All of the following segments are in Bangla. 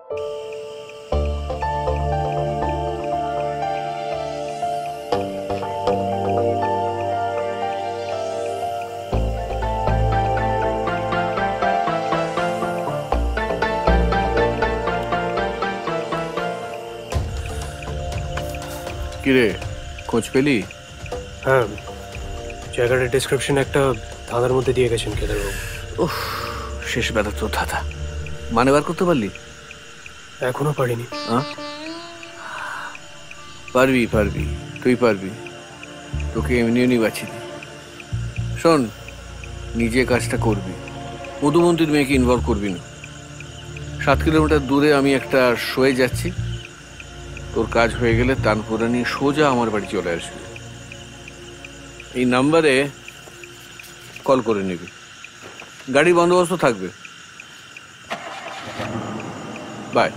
কিরে, খোঁজ পেলি? হ্যাঁ, জায়গাটার ডেসক্রিপশন একটা ধাঁধার মধ্যে দিয়ে গেছেন কেদারবাবু। উফ, শেষ বেলা তো ধাঁধা মানে বার করতে পারলি? এখনো পারিনি। পারবি পারবি, তুই পারবি, তোকে এমনি এমনি বাঁচিয়ে দি। শোন, নিজে কাজটা করবি, মধুমন্ত্রীর মেয়েকে ইনভলভ করবি না। 7 কিলোমিটার দূরে আমি একটা শোয়ে যাচ্ছি, তোর কাজ হয়ে গেলে তানপুরা নিয়ে সোজা আমার বাড়ি চলে আসবি। এই নাম্বারে কল করে নিবি, গাড়ি বন্দোবস্ত থাকবে। বাই।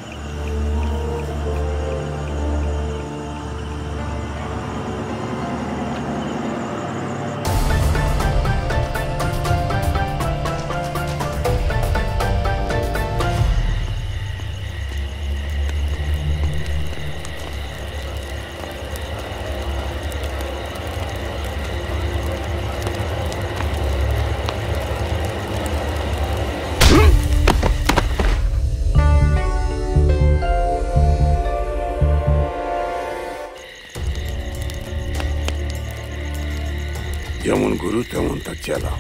যেমন গুরু তেমন তার চেলা।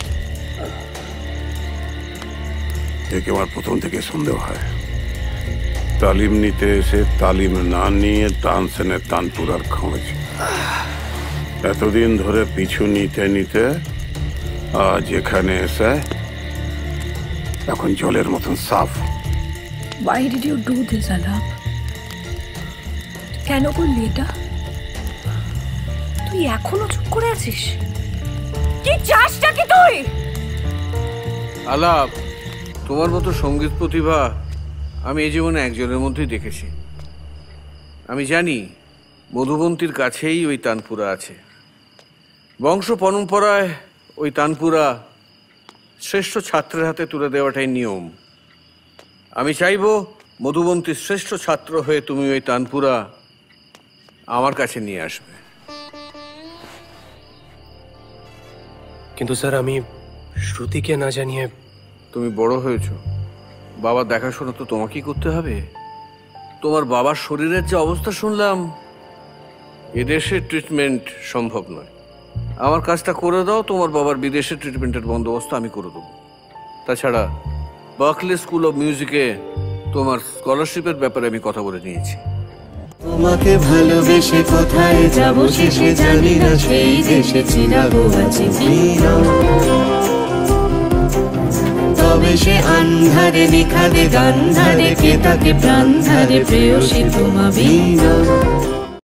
একে আমার প্রথম থেকে সন্দেহ হয়, তালিম নিতে এসে তালিম না নিয়ে তানসেনের তানপুরার খোঁজ। এতদিন ধরে পিছু নিতে নিতে আজ এখানে এসে এখন জলের মতন সাফ। Why did you do this, আলাপ? কেন করলি এটা? তুই এখনো চুপ করে আছিস? কি চাসটা কি তুই? আলাপ, তোমার মতো সঙ্গীত প্রতিভা আমি এই জীবনে একজনের মধ্যেই দেখেছি। আমি জানি মধুবন্তীর কাছেই ওই তানপুরা আছে। বংশ পরম্পরায় ওই তানপুরা শ্রেষ্ঠ ছাত্রের হাতে তুলে দেওয়াটাই নিয়ম। আমি চাইব মধুবন্তীর শ্রেষ্ঠ ছাত্র হয়ে তুমি ওই তানপুরা আমার কাছে নিয়ে আসবে। কিন্তু স্যার, আমি শ্রুতিকে না জানিয়ে। তুমি বড় হয়েছো, বাবার দেখাশোনা তো তোমাকেই করতে হবে। তোমার বাবার শরীরের যে অবস্থা শুনলাম, এদেশের ট্রিটমেন্ট সম্ভব নয়। আমার কাজটা করে দাও, তোমার বাবার বিদেশের ট্রিটমেন্টের বন্দোবস্ত আমি করে দেবো। তাছাড়া বার্কলি স্কুল অফ মিউজিকে তোমার স্কলারশিপের ব্যাপারে আমি কথা বলে নিয়েছি। তোমাকে ভালোবেসে কোথায় যাবো শেষে জানি না, সেই দেশে চিরাগো আছে তবে সে আন্ধারে নিখাদে গান্ধারে কে তাকে প্রাণ ধারে প্রেয়সী তোমা বিনা।